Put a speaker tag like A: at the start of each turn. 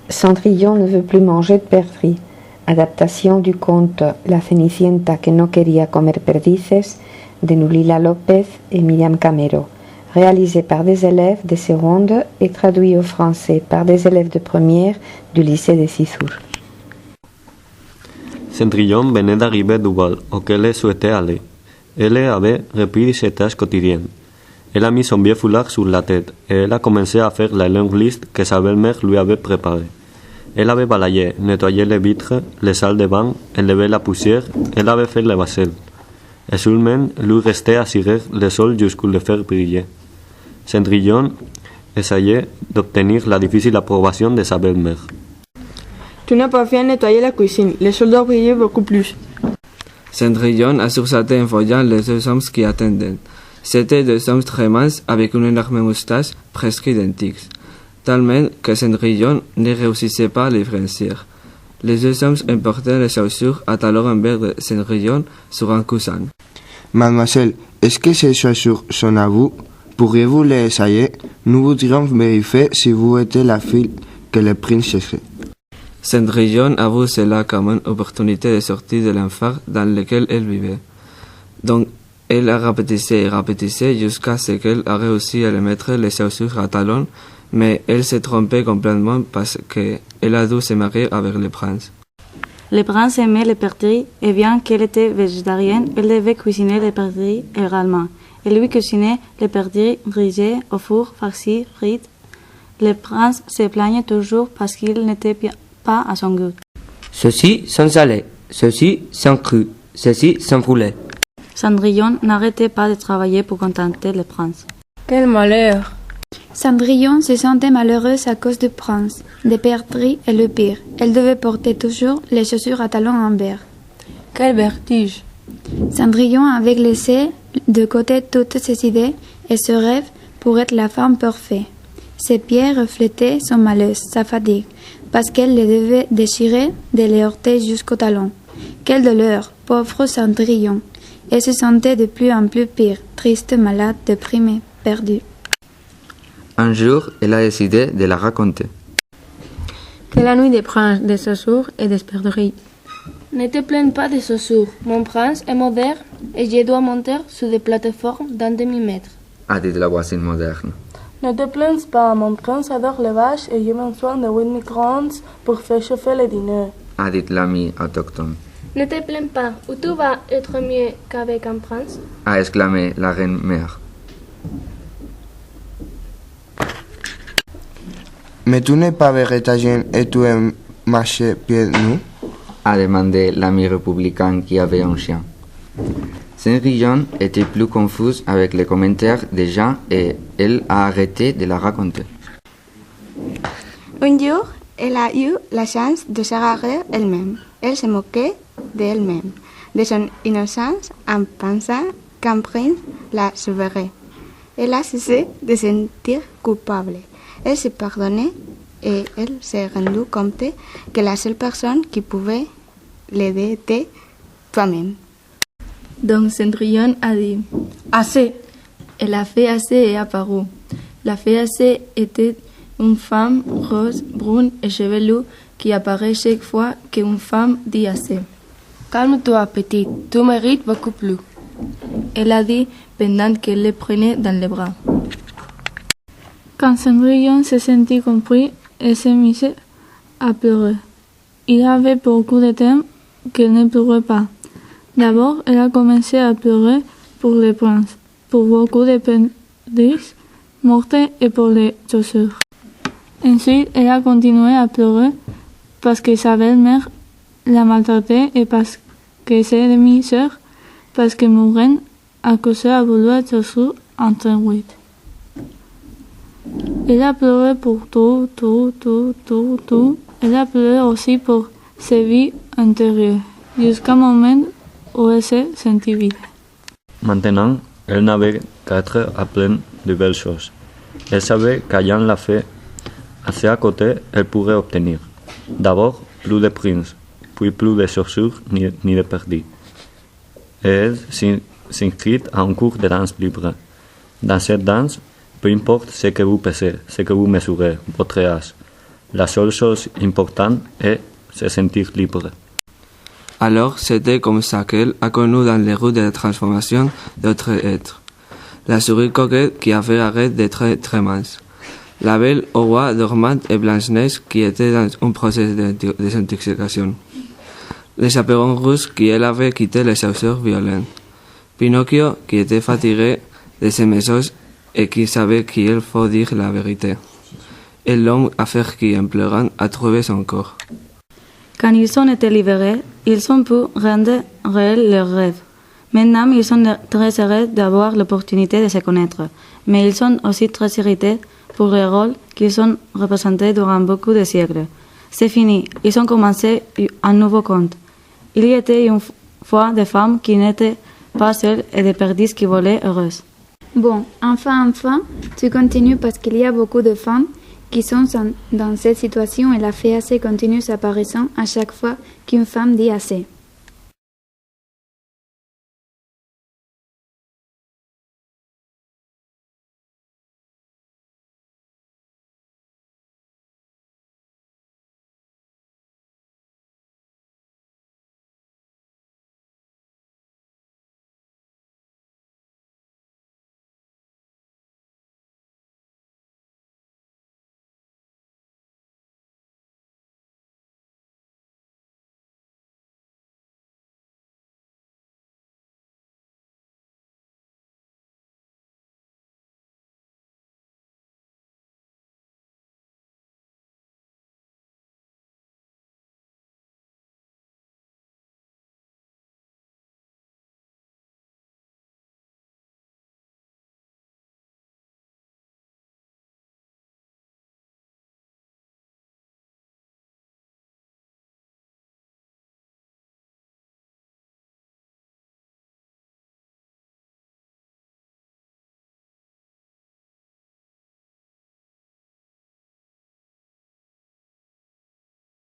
A: Cendrillon ne veut plus manger de perdrix. Adaptación du conte La Cenicienta que no quería comer perdices de Nulila López et Myriam Camero, réalisé par des élèves de seconde et traduit au français par des élèves de première du lycée de Cizour.
B: Cendrillon venait d'arriver du bal auquel elle souhaitait aller. Elle avait repris ses tâches quotidiennes. Elle a mis son vieux foulard sur la tête et elle a commencé à faire la longue liste que sa belle-mère lui avait préparée. Elle avait balayé, nettoyé les vitres, les salles de bain, enlevé la poussière, elle avait fait la vaisselle. Et seulement lui restait à cirer le sol jusqu'à le faire briller. Cendrillon essayait d'obtenir la difficile approbation de sa belle-mère.
C: Tu n'as pas fait nettoyer la cuisine, les sol doit briller beaucoup plus.
D: Cendrillon a sursauté en voyant les deux hommes qui attendaient. C'étaient deux hommes très minces avec une énorme moustache presque identique, tellement que Cendrillon ne réussissait pas à les différencier. Les deux hommes emportaient les chaussures à talons en verre de Cendrillon sur un coussin.
E: Mademoiselle, est-ce que ces chaussures sont à vous? Pourriez-vous les essayer? Nous voudrions vérifier si vous êtes la fille que le prince cherchait.
D: Cendrillon a vu cela comme une opportunité de sortir de l'enfer dans lequel elle vivait. Donc, elle a répétissé et répétissé jusqu'à ce qu'elle a réussi à le mettre les chaussures à talons, mais elle s'est trompée complètement parce qu'elle a dû se marier avec le prince.
F: Le prince aimait les perdrix et bien qu'elle était végétarienne, elle devait cuisiner les perdrix également. Elle lui cuisinait les perdrix grillés au four, farcis, frites. Le prince se plaignait toujours parce qu'il n'était pas à son goût.
G: Ceci sont salés, ceci sont crus, ceci sont roulés.
F: Cendrillon n'arrêtait pas de travailler pour contenter le prince.
C: Quel malheur!
H: Cendrillon se sentait malheureuse à cause du prince, des perdrix et le pire. Elle devait porter toujours les chaussures à talons en verre.
C: Quel vertige!
H: Cendrillon avait laissé de côté toutes ses idées et ses rêves pour être la femme parfaite. Ses pieds reflétaient son malheur, sa fatigue, parce qu'elle les devait déchirer de les orteils jusqu'aux talons. Quelle douleur, pauvre Cendrillon! Elle se sentait de plus en plus pire, triste, malade, déprimée, perdue.
D: Un jour, elle a décidé de la raconter.
C: Que la nuit des princes, des chaussures et des perdrix.
I: Ne te plains pas des chaussures. Mon prince est moderne et je dois monter sur des plateformes d'un demi-mètre.
D: A dit la voisine moderne.
J: Ne te plains pas, mon prince adore les vaches et j'ai besoin de 8 micro-ondes pour faire chauffer le dîner.
D: A dit l'ami autochtone.
I: Ne te plains pas, ou tout va être mieux qu'avec un prince.
D: A exclamé la reine mère.
E: Mais tu n'es pas végétarien et tu aimes marcher pieds nus?
D: A demandé l'ami républicain qui avait un chien. Cendrillon était plus confuse avec les commentaires des gens et elle a arrêté de la raconter.
K: Un jour, elle a eu la chance de se regarder elle-même. Elle se moquait d'elle-même, de son innocence en pensant qu'un prince la sauverait. Elle a cessé de se sentir coupable. Elle s'est pardonnée et elle s'est rendue compte que la seule personne qui pouvait l'aider était toi-même.
L: Donc Cendrillon a dit « Assez !» Elle a fait assez et apparu. La fée assez était une femme rose, brune et chevelue qui apparaît chaque fois qu'une femme dit assez.
C: « Calme-toi, petite, tu mérites beaucoup plus. »
L: Elle a dit pendant qu'elle le prenait dans les bras.
M: Quand Cendrillon se sentit compris, elle s'est mise à pleurer. Il y avait beaucoup de temps qu'elle ne pleurait pas. D'abord, elle a commencé à pleurer pour le prince, pour beaucoup de perdrix mortes et pour les chaussures. Ensuite, elle a continué à pleurer parce que sa belle-mère la maltraitait et parce que ses demi-sœurs, parce que mouraient à cause de la voulu de chaussures en 38. Elle a pleuré pour tout. Elle a pleuré aussi pour ses vies antérieures, jusqu'au moment où elle se sentit vide.
B: Maintenant, elle n'avait qu'à être à plein de belles choses. Elle savait qu'ayant la fée assez à côté, elle pourrait obtenir. D'abord, plus de princes, puis plus de chaussures ni de perdrix. Et elle s'inscrit à un cours de danse libre. Dans cette danse, peu importe ce que vous pesez, ce que vous mesurez, votre âge, La seule chose importante est se sentir libre.
D: Alors, c'était comme ça qu'elle a connu dans les rues de la transformation d'autres êtres. La souris coquette qui avait arrêté d'être très mince. La belle au roi dormante et Blanche-Neige qui était dans un processus de désintoxication. Les chaperons russes qui elle avait quitté les chasseurs violents. Pinocchio qui était fatigué de ses messages et qui savait qu'il faut dire la vérité. Et l'homme affaire qui, en pleurant, a trouvé son corps.
F: Quand ils ont été libérés, ils ont pu rendre réels leurs rêves. Maintenant, ils sont très heureux d'avoir l'opportunité de se connaître, mais ils sont aussi très irrités pour les rôles qu'ils ont représentés durant beaucoup de siècles. C'est fini, ils ont commencé un nouveau conte. Il y était une fois des femmes qui n'étaient pas seules et des perdices qui volaient heureuses.
H: Bon, enfin, tu continues parce qu'il y a beaucoup de femmes qui sont dans cette situation et la fée assez continue s'apparaissant à chaque fois qu'une femme dit assez.